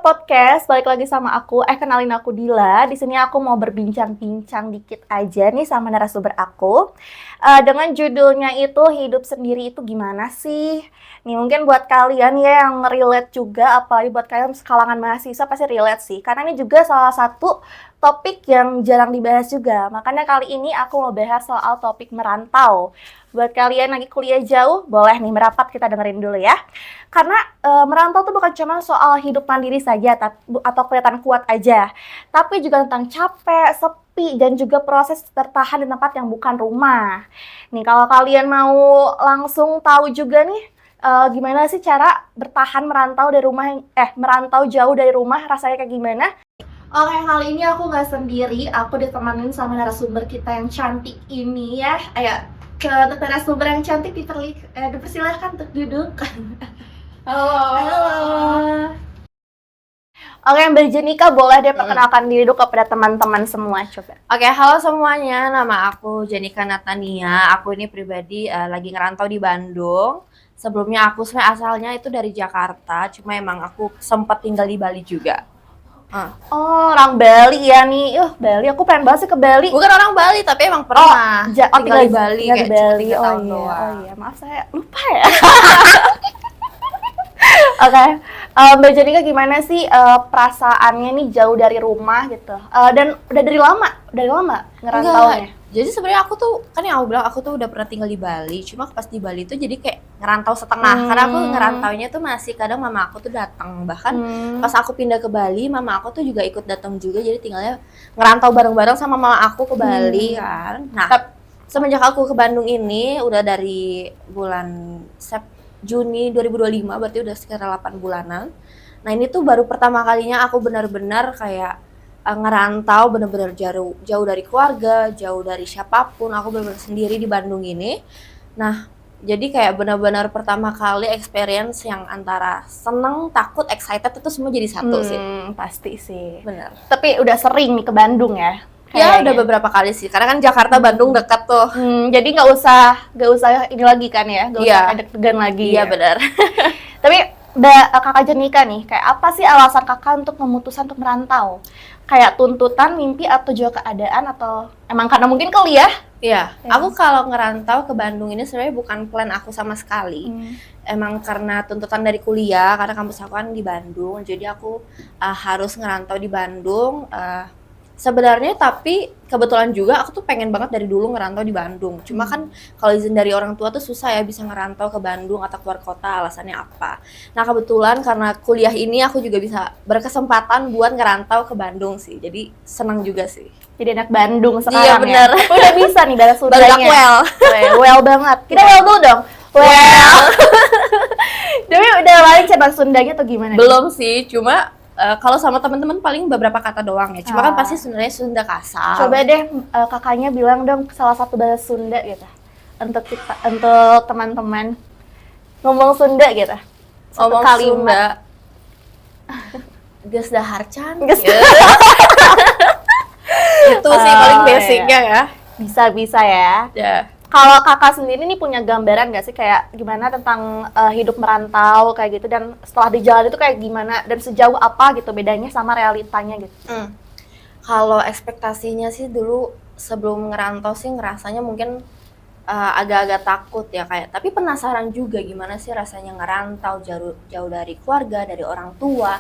podcast, balik lagi sama aku. Kenalin aku Dila. Di sini aku mau berbincang-bincang dikit aja nih sama narasumber aku. Dengan judulnya itu hidup sendiri itu gimana sih? Nih mungkin buat kalian ya yang relate juga, apalagi buat kalian kalangan mahasiswa pasti relate sih. Karena ini juga salah satu topik yang jarang dibahas juga. Makanya kali ini aku mau bahas soal topik merantau. Buat kalian lagi kuliah jauh, boleh nih merapat kita dengerin dulu ya. Karena merantau tuh bukan cuma soal hidup mandiri saja atau kelihatan kuat aja, tapi juga tentang capek, sepi, dan juga proses bertahan di tempat yang bukan rumah. Nih kalau kalian mau langsung tahu juga nih gimana sih cara bertahan merantau merantau jauh dari rumah, rasanya kayak gimana? Oke, kali ini aku nggak sendiri, aku ditemanin sama narasumber kita yang cantik ini ya. Ayo, ke narasumber yang cantik dipersilahkan untuk duduk. Halo. Oke, Mbak Jenika boleh deh perkenalkan diri dulu kepada teman-teman semua, coba. Oke, halo semuanya, nama aku Jenika Natania. Aku ini pribadi lagi ngerantau di Bandung. Sebelumnya aku sebenarnya asalnya itu dari Jakarta, cuma emang aku sempat tinggal di Bali juga. Oh, orang Bali ya nih. Bali, aku pengen banget sih ke Bali. Bukan orang Bali, tapi emang pernah tinggal di Bali. Tinggal di Bali, kayak oh iya, maaf saya lupa ya. Oke, Mbak Jenika gimana sih perasaannya nih jauh dari rumah gitu? Dan udah dari lama ngerantaunya? Jadi sebenarnya aku tuh, kan yang aku bilang aku tuh udah pernah tinggal di Bali, cuma pas di Bali tuh jadi kayak ngerantau setengah. Karena aku ngerantaunya tuh masih kadang mama aku tuh datang. Bahkan pas aku pindah ke Bali, mama aku tuh juga ikut datang juga, jadi tinggalnya ngerantau bareng-bareng sama mama aku ke Bali kan. Nah, semenjak aku ke Bandung ini udah dari bulan Juni 2025, berarti udah sekitar 8 bulanan. Nah ini tuh baru pertama kalinya aku benar-benar kayak ngerantau benar-benar jauh dari keluarga, jauh dari siapapun. Aku benar-benar sendiri di Bandung ini. Nah jadi kayak benar-benar pertama kali experience yang antara seneng, takut, excited itu semua jadi satu sih. Pasti sih. Bener. Tapi udah sering nih ke Bandung ya? Ya udah beberapa kali sih, karena kan Jakarta Bandung dekat tuh. Jadi nggak usah ini lagi kan ya, nggak usah deg-degan lagi. Iya benar. Tapi kakak Jenika nih, kayak apa sih alasan kakak untuk memutuskan untuk merantau? Kayak tuntutan, mimpi, atau juga keadaan, atau emang karena mungkin kuliah? Iya, aku kalau ngerantau ke Bandung ini sebenarnya bukan plan aku sama sekali. Emang karena tuntutan dari kuliah, karena kampus aku kan di Bandung, jadi aku harus ngerantau di Bandung. Sebenarnya tapi kebetulan juga aku tuh pengen banget dari dulu ngerantau di Bandung. Cuma kan kalau izin dari orang tua tuh susah ya bisa ngerantau ke Bandung atau keluar kota, alasannya apa. Nah kebetulan karena kuliah ini aku juga bisa berkesempatan buat ngerantau ke Bandung sih. Jadi senang juga sih. Jadi anak Bandung sekarang. Iya bener. Ya? Aku udah bisa nih bahasa Sundanya. well. Well banget. Kita well dulu dong. Well. Tapi udah paling coba Sundanya atau gimana? Belum sih, cuma kalau sama teman-teman paling beberapa kata doang ya. Cuma kan pasti sebenarnya Sunda kasar. Coba deh kakaknya bilang dong salah satu bahasa Sunda gitu. Untuk teman-teman ngomong Sunda gitu. Ngomong Sunda. Geus daharcan. Itu sih paling basicnya ya. Bisa ya. Kalau kakak sendiri nih punya gambaran nggak sih kayak gimana tentang hidup merantau kayak gitu, dan setelah di jalan itu kayak gimana dan sejauh apa gitu bedanya sama realitanya gitu? Kalau ekspektasinya sih dulu sebelum ngerantau sih ngerasanya mungkin agak-agak takut ya kayak, tapi penasaran juga gimana sih rasanya ngerantau jauh dari keluarga, dari orang tua.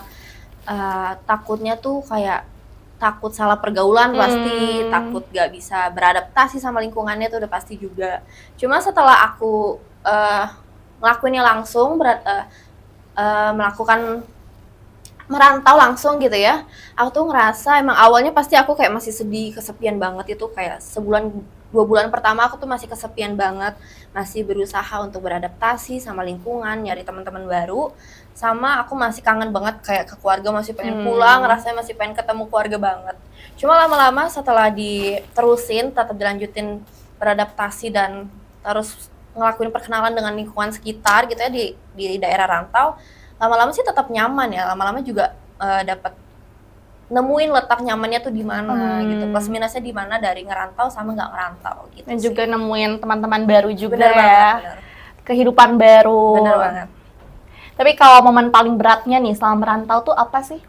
Takutnya tuh kayak takut salah pergaulan pasti, takut gak bisa beradaptasi sama lingkungannya tuh udah pasti juga. Cuma setelah aku ngelakuinnya langsung, melakukan merantau langsung gitu ya, aku tuh ngerasa emang awalnya pasti aku kayak masih sedih, kesepian banget. Itu kayak sebulan 2 bulan pertama aku tuh masih kesepian banget, masih berusaha untuk beradaptasi sama lingkungan, nyari teman-teman baru, sama aku masih kangen banget kayak ke keluarga, masih pengen pulang, rasanya masih pengen ketemu keluarga banget. Cuma lama-lama setelah diterusin, tetap dilanjutin beradaptasi dan terus ngelakuin perkenalan dengan lingkungan sekitar gitu ya di daerah rantau, lama-lama sih tetap nyaman ya, lama-lama juga dapat nemuin letak nyamannya tuh di mana gitu, plus minusnya di mana dari ngerantau sama nggak ngerantau gitu. Dan sih. juga nemuin teman-teman baru juga bener ya, banget. Kehidupan baru. Bener banget. Tapi kalau momen paling beratnya nih selama merantau tuh apa sih?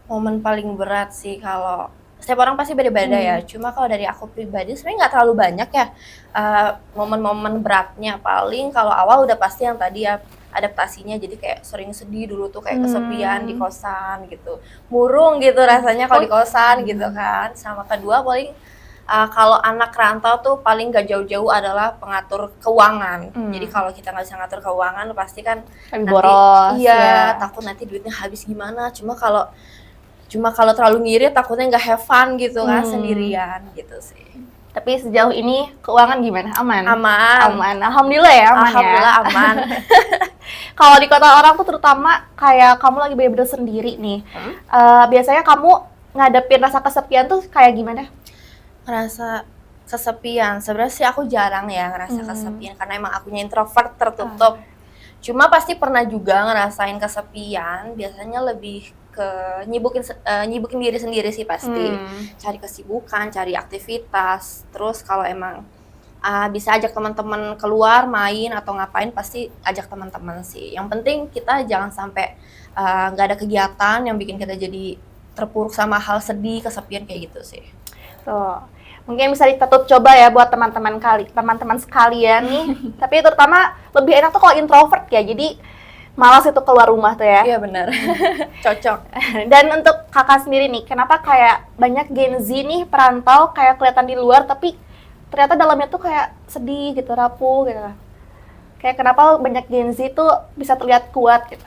Momen paling berat sih kalau setiap orang pasti beda-beda ya. Cuma kalau dari aku pribadi sebenarnya nggak terlalu banyak ya momen-momen beratnya. Paling kalau awal udah pasti yang tadi ya adaptasinya, jadi kayak sering sedih dulu tuh kayak kesepian di kosan gitu, murung gitu rasanya kalau di kosan gitu kan. Sama kedua paling kalau anak rantau tuh paling gak jauh-jauh adalah pengatur keuangan. Jadi kalau kita nggak bisa ngatur keuangan pasti kan Lebih nanti boros. iya takut nanti duitnya habis gimana. Cuma kalau terlalu ngirit takutnya nggak have fun gitu kan sendirian gitu sih. Tapi sejauh ini keuangan gimana? Aman? Aman. Alhamdulillah ya aman Alhamdulillah ya. aman. Kalau di kota orang tuh terutama kayak kamu lagi bener-bener sendiri nih. Biasanya kamu ngadepin rasa kesepian tuh kayak gimana? Ngerasa kesepian. Sebenarnya sih aku jarang ya ngerasa kesepian karena emang akunya introvert tertutup. Cuma pasti pernah juga ngerasain kesepian. Biasanya lebih ke nyibukin diri sendiri sih pasti. Cari kesibukan, cari aktivitas. Terus kalau emang bisa ajak teman-teman keluar main atau ngapain pasti ajak teman-teman sih. Yang penting kita jangan sampai nggak ada kegiatan yang bikin kita jadi terpuruk sama hal sedih, kesepian kayak gitu sih. Tuh. Mungkin bisa ditutup coba ya buat teman-teman sekalian nih. Tapi terutama lebih enak tuh kalau introvert ya. Jadi malas itu keluar rumah tuh ya. Iya benar. Cocok. Dan untuk kakak sendiri nih, kenapa kayak banyak Gen Z nih perantau kayak kelihatan di luar tapi ternyata dalamnya tuh kayak sedih gitu, rapuh gitu. Kayak kenapa banyak Gen Z tuh bisa terlihat kuat gitu.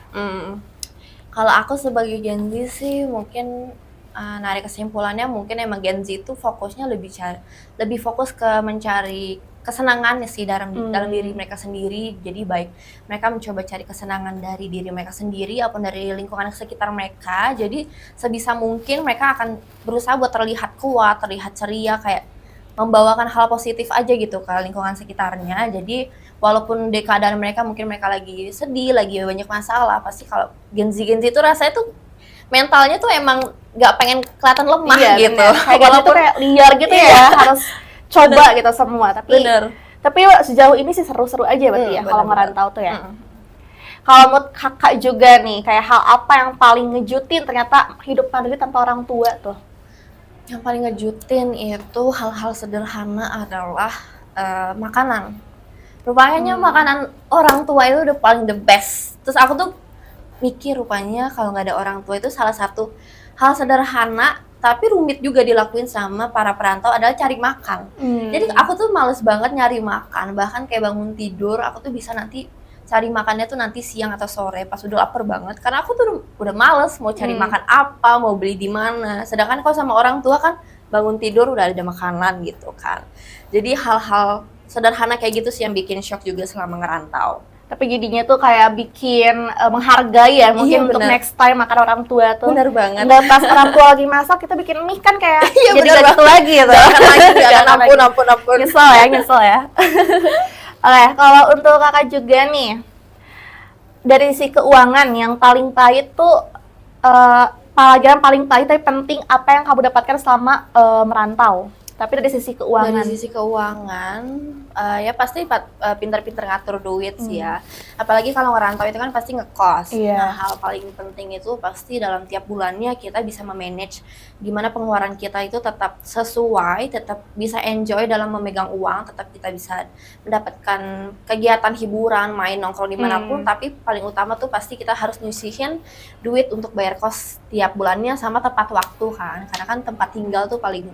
Kalau aku sebagai Gen Z sih mungkin narik kesimpulannya mungkin emang Gen Z itu fokusnya lebih fokus ke mencari kesenangannya sih dalam diri mereka sendiri. Jadi baik mereka mencoba cari kesenangan dari diri mereka sendiri ataupun dari lingkungan sekitar mereka. Jadi sebisa mungkin mereka akan berusaha buat terlihat kuat, terlihat ceria, kayak membawakan hal positif aja gitu ke lingkungan sekitarnya. Jadi walaupun di keadaan mereka mungkin mereka lagi sedih, lagi banyak masalah, pasti kalau Gen Z itu rasanya tuh mentalnya tuh emang nggak pengen kelihatan lemah gitu. Kayak walaupun kayak liar gitu ya, harus coba gitu semua. Tapi sejauh ini sih seru-seru aja berarti ya kalau ngerantau tuh ya. Kalau menurut kakak juga nih, kayak hal apa yang paling ngejutin ternyata hidup mandiri tanpa orang tua tuh? Yang paling ngejutin itu hal-hal sederhana adalah makanan. Rupanya makanan orang tua itu udah paling the best. Terus aku tuh mikir rupanya kalau nggak ada orang tua itu salah satu hal sederhana tapi rumit juga dilakuin sama para perantau adalah cari makan. Jadi aku tuh males banget nyari makan, bahkan kayak bangun tidur aku tuh bisa nanti cari makannya tuh nanti siang atau sore pas udah lapar banget, karena aku tuh udah males mau cari makan apa, mau beli di mana. Sedangkan kalau sama orang tua kan bangun tidur udah ada makanan gitu kan. Jadi hal-hal sederhana kayak gitu sih yang bikin shock juga selama ngerantau. Tapi jadinya tuh kayak bikin menghargai ya, mungkin untuk next time makan orang tua tuh. Bener banget. Nggak pas orang tua lagi masak, kita bikin mie kan kayak jadi gak gitu lagi gitu. Jangan ampun. Nyesel ya. Oke, kalau untuk kakak juga nih, dari sisi keuangan yang paling pahit tuh, pelajaran paling pahit tapi penting apa yang kamu dapatkan selama merantau? Tapi dari sisi keuangan. Dari sisi keuangan, ya pasti pintar-pintar ngatur duit sih ya. Apalagi kalau ngerantau itu kan pasti ngekos. Nah, hal paling penting itu pasti dalam tiap bulannya kita bisa memanage gimana pengeluaran kita itu tetap sesuai, tetap bisa enjoy dalam memegang uang, tetap kita bisa mendapatkan kegiatan hiburan, main nongkrong dimanapun. Tapi paling utama tuh pasti kita harus nyisihin duit untuk bayar kos tiap bulannya sama tepat waktu kan. Karena kan tempat tinggal tuh paling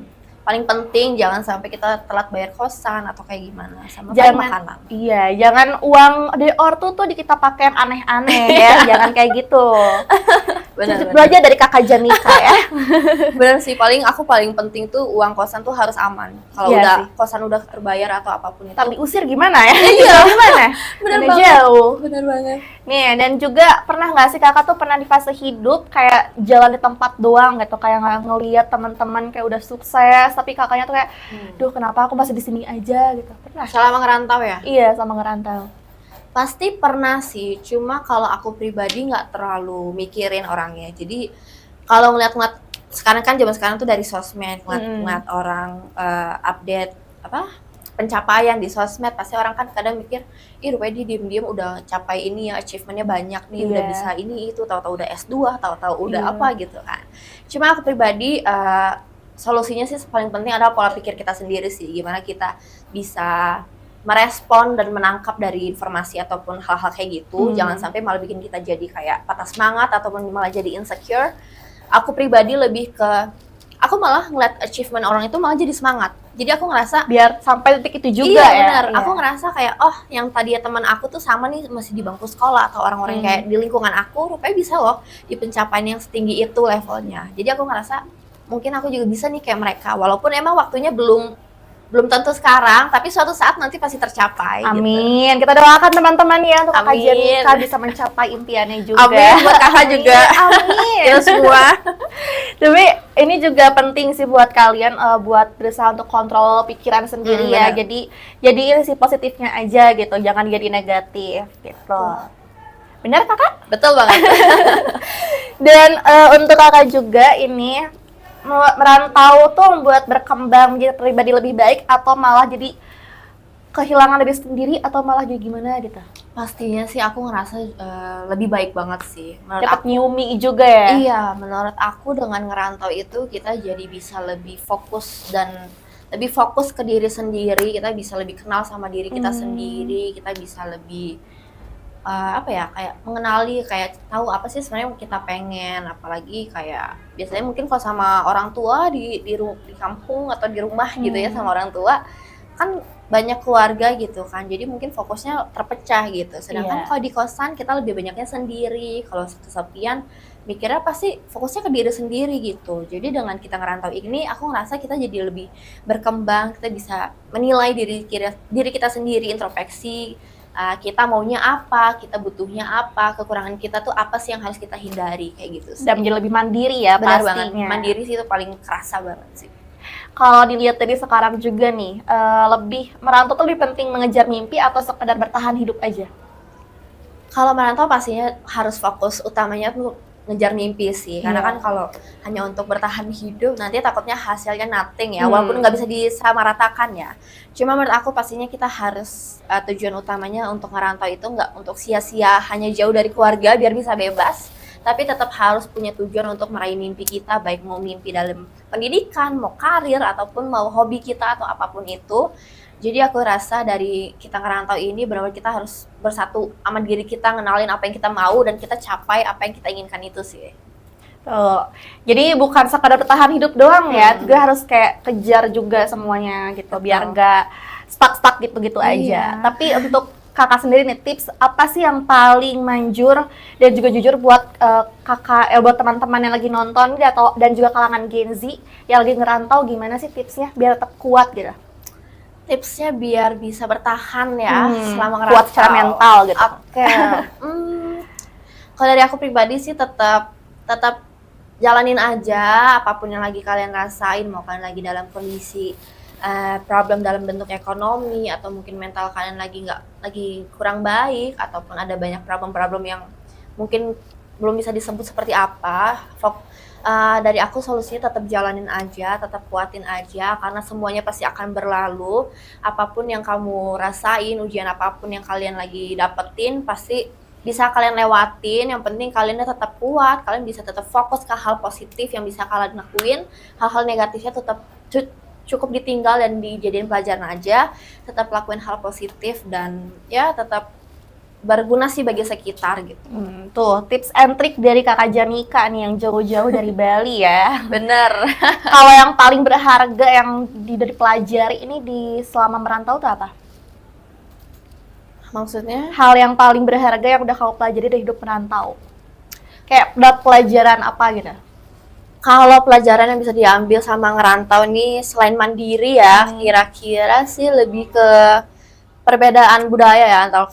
penting, jangan sampai kita telat bayar kosan atau kayak gimana, sama makanan. Iya, jangan uang dari ortu tuh kita pakai yang aneh-aneh ya, jangan kayak gitu. Benar. Belajar dari kakak Janika ya. Benar sih, aku paling penting tuh uang kosan tuh harus aman. Kalau kosan udah terbayar atau apapun itu. Tapi usir gimana ya? Iya, gimana? Benar banget. Jauh. Benar banget. Nih, dan juga pernah nggak sih kakak tuh pernah di fase hidup kayak jalan di tempat doang gitu, kayak nggak ngelihat teman-teman kayak udah sukses, tapi kakaknya tuh kayak, duh kenapa aku masih di sini aja gitu. Pernah? Selama ngerantau ya? Iya, sama ngerantau. Pasti pernah sih, cuma kalau aku pribadi nggak terlalu mikirin orangnya. Jadi kalau ngeliat sekarang kan zaman sekarang tuh dari sosmed ngeliat orang update pencapaian di sosmed, pasti orang kan kadang mikir, ih rupanya dia diem-diem udah capai ini ya, achievementnya banyak nih, udah bisa ini itu, tahu-tahu udah S2, tahu-tahu udah apa gitu kan. Cuma aku pribadi solusinya sih paling penting adalah pola pikir kita sendiri sih, gimana kita bisa merespon dan menangkap dari informasi ataupun hal-hal kayak gitu. Jangan sampai malah bikin kita jadi kayak patah semangat ataupun malah jadi insecure. Aku pribadi lebih ke, aku malah ngeliat achievement orang itu malah jadi semangat. Jadi aku ngerasa biar sampai titik itu juga iya, ya. benar. Aku ngerasa kayak, oh yang tadi teman aku tuh sama nih masih di bangku sekolah atau orang-orang kayak di lingkungan aku, rupanya bisa loh di pencapaian yang setinggi itu levelnya. Jadi aku ngerasa mungkin aku juga bisa nih kayak mereka, walaupun emang waktunya belum tentu sekarang, tapi suatu saat nanti pasti tercapai. Amin. Gitu. Kita doakan teman-teman ya untuk Kakak Amin. Jenika bisa mencapai impiannya juga. Amin buat kakak juga. Amin. Ya semua. Tapi ini juga penting sih buat kalian buat berusaha untuk kontrol pikiran sendiri ya. Benar. Jadi ini sih positifnya aja gitu, jangan jadi negatif gitu. Benar Kakak? Betul banget. Dan untuk Kakak juga ini merantau tuh membuat berkembang menjadi pribadi lebih baik atau malah jadi kehilangan diri sendiri atau malah jadi gimana gitu? Pastinya sih aku ngerasa lebih baik banget sih. Menurut Dapat aku, nyumi juga ya? iya, menurut aku dengan ngerantau itu kita jadi bisa lebih fokus dan lebih fokus ke diri sendiri, kita bisa lebih kenal sama diri kita sendiri, kita bisa lebih apa ya, kayak mengenali, kayak tahu apa sih sebenarnya yang kita pengen, apalagi kayak biasanya mungkin kalau sama orang tua di kampung atau di rumah gitu ya sama orang tua kan banyak keluarga gitu kan, jadi mungkin fokusnya terpecah gitu. Sedangkan kalau di kosan kita lebih banyaknya sendiri, kalau kesepian mikirnya pasti fokusnya ke diri sendiri gitu. Jadi dengan kita ngerantau ini, aku ngerasa kita jadi lebih berkembang, kita bisa menilai diri kita sendiri, introspeksi, kita maunya apa, kita butuhnya apa, kekurangan kita tuh apa sih yang harus kita hindari, kayak gitu sih. Dan menjadi lebih mandiri ya. Benar pastinya. banget, mandiri sih itu paling kerasa banget sih. Kalau dilihat dari sekarang juga nih, lebih merantau tuh lebih penting mengejar mimpi atau sekedar bertahan hidup aja? Kalau merantau pastinya harus fokus utamanya tuh ngejar mimpi sih, karena kan kalau hanya untuk bertahan hidup nanti takutnya hasilnya nothing ya, walaupun nggak bisa disamaratakan ya. Cuma menurut aku pastinya kita harus tujuan utamanya untuk ngerantau itu nggak untuk sia-sia hanya jauh dari keluarga biar bisa bebas, tapi tetap harus punya tujuan untuk meraih mimpi kita, baik mau mimpi dalam pendidikan, mau karir, ataupun mau hobi kita atau apapun itu. Jadi aku rasa dari kita ngerantau ini benar-benar kita harus bersatu sama diri kita, ngenalin apa yang kita mau dan kita capai apa yang kita inginkan itu sih. Tuh. Jadi bukan sekadar bertahan hidup doang ya, juga harus kayak kejar juga semuanya gitu, biar nggak stuck gitu-gitu aja. Tapi untuk Kakak sendiri nih, tips apa sih yang paling manjur dan juga jujur buat Kakak, buat teman-teman yang lagi nonton dan juga kalangan Gen Z yang lagi ngerantau, gimana sih tipsnya biar tetap kuat gitu? Tipsnya biar bisa bertahan ya selama ngerantau. Kuat secara mental gitu. Oke. Kalau dari aku pribadi sih tetap jalanin aja apapun yang lagi kalian rasain, mau kalian lagi dalam kondisi problem dalam bentuk ekonomi atau mungkin mental kalian lagi kurang baik ataupun ada banyak problem-problem yang mungkin belum bisa disebut seperti apa. Dari aku solusinya tetap jalanin aja, tetap kuatin aja, karena semuanya pasti akan berlalu. Apapun yang kamu rasain, ujian apapun yang kalian lagi dapetin, pasti bisa kalian lewatin. Yang penting kalian tetap kuat, kalian bisa tetap fokus ke hal positif yang bisa kalian lakuin. Hal-hal negatifnya tetap cukup ditinggal dan dijadiin pelajaran aja. Tetap lakuin hal positif dan ya tetap berguna sih bagi sekitar gitu. Tuh, tips and trick dari Kakak Jenika nih yang jauh-jauh dari Bali ya. Bener. Kalau yang paling berharga yang dipelajari ini di selama merantau tuh apa? Maksudnya? Hal yang paling berharga yang udah kamu pelajari dari hidup merantau. Kayak dapat pelajaran apa gitu? Kalau pelajaran yang bisa diambil sama ngerantau nih selain mandiri ya, kira-kira sih lebih ke perbedaan budaya ya antar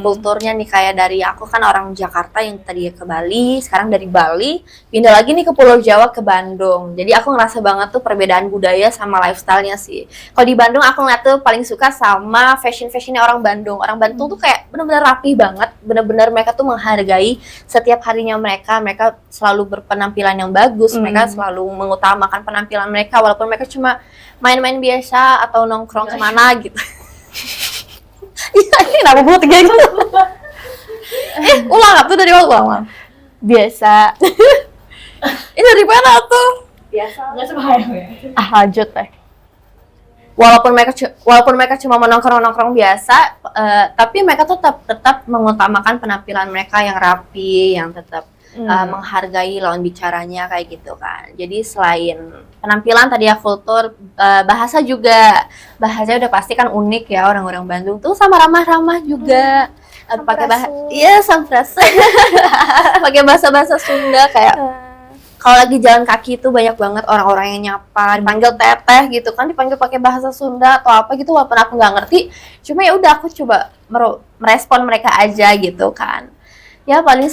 kulturnya nih, kayak dari aku kan orang Jakarta yang tadi ke Bali, sekarang dari Bali pindah lagi nih ke Pulau Jawa ke Bandung. Jadi aku ngerasa banget tuh perbedaan budaya sama lifestyle-nya sih. Kalau di Bandung aku ngeliat tuh paling suka sama fashion-fashionnya orang Bandung. Orang Bandung tuh kayak bener-bener rapi banget, bener-bener mereka tuh menghargai setiap harinya mereka selalu berpenampilan yang bagus, mereka selalu mengutamakan penampilan mereka walaupun mereka cuma main-main biasa atau nongkrong kemana gitu. Iya, ini kenapa buat kayak gitu? Ulang tuh dari ulang. Biasa. Ini dari mana tuh? Biasa. Nggak sebahaya ya. Lanjut teh. Walaupun mereka cuma nongkrong biasa, tapi mereka tuh tetap mengutamakan penampilan mereka yang rapi, yang tetap menghargai lawan bicaranya kayak gitu kan. Jadi selain penampilan tadi ya, kultur, bahasa bahasanya udah pasti kan unik ya, orang-orang Bandung tuh sama ramah-ramah juga. Pakai sampurasun. Pakai bahasa Sunda kayak kalau lagi jalan kaki itu banyak banget orang-orang yang nyapa, dipanggil teteh gitu kan, dipanggil pakai bahasa Sunda atau apa gitu, walaupun aku nggak ngerti. Cuma ya udah aku coba merespon mereka aja gitu kan. Ya paling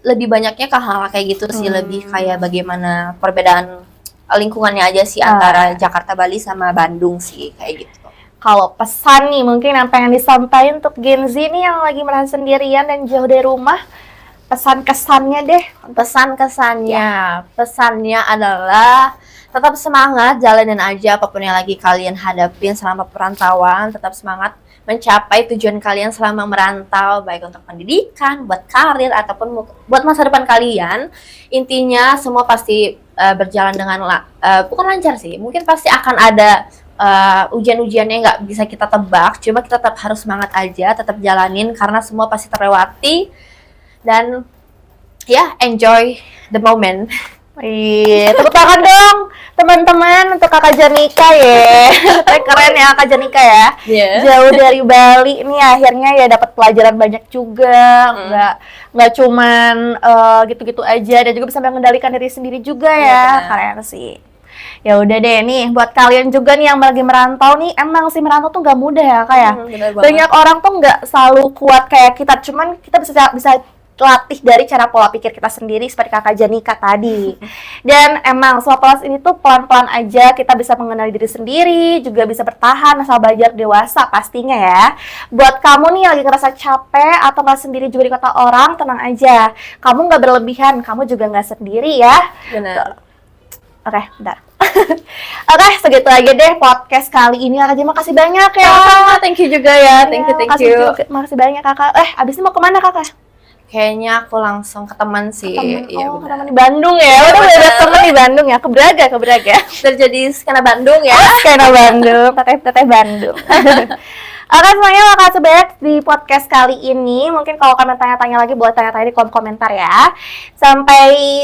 lebih banyaknya ke hal kayak gitu sih, lebih kayak bagaimana perbedaan lingkungannya aja sih antara Jakarta, Bali sama Bandung sih kayak gitu. Kalau pesan nih mungkin yang pengen disampaikan untuk Gen Z nih yang lagi merasa sendirian dan jauh dari rumah, pesan kesannya deh. Pesannya adalah tetap semangat, jalanin aja apapun yang lagi kalian hadapin selama perantauan, tetap semangat mencapai tujuan kalian selama merantau, baik untuk pendidikan, buat karir, ataupun buat masa depan kalian. Intinya semua pasti berjalan dengan bukan lancar sih, mungkin pasti akan ada ujian-ujiannya nggak bisa kita tebak, cuma kita tetap harus semangat aja, tetap jalanin karena semua pasti terlewati. Dan ya, enjoy the moment. Iya, tepuk tangan dong teman-teman untuk Kakak Janika ya. Keren ya Kakak Janika ya. Jauh dari Bali nih akhirnya ya dapat pelajaran banyak juga. Nggak cuman gitu-gitu aja, dan juga bisa mengendalikan diri sendiri juga ya. Keren sih. Ya udah deh nih, buat kalian juga nih yang lagi merantau nih, emang sih merantau tuh nggak mudah ya Kak ya. Banyak orang tuh nggak selalu kuat kayak kita, cuman kita bisa latih dari cara pola pikir kita sendiri seperti Kakak Janika tadi. Dan emang selama proses ini tuh pelan-pelan aja kita bisa mengenali diri sendiri, juga bisa bertahan asal belajar dewasa pastinya ya. Buat kamu nih yang lagi ngerasa capek atau nggak sendiri juga di kota orang, tenang aja. Kamu nggak berlebihan, kamu juga nggak sendiri ya. Benar. Oke, bentar. Oke, segitu aja deh podcast kali ini. Kakak Janika makasih banyak ya. Thank you juga ya. Thank you. Makasih banyak Kakak. Abis ini mau kemana Kakak? Kayaknya aku langsung ke teman sih. Iya, teman di Bandung ya. Udah ada teman di Bandung ya. Kebraga. Terjadi skena Bandung ya. Skena Bandung, teteh Bandung. Oke semuanya, makasih banyak di podcast kali ini. Mungkin kalau kalian tanya-tanya lagi, boleh tanya-tanya di kolom komentar ya.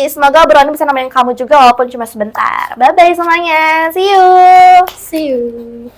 Semoga obrolan bisa nemenin kamu juga walaupun cuma sebentar. Bye-bye semuanya. See you.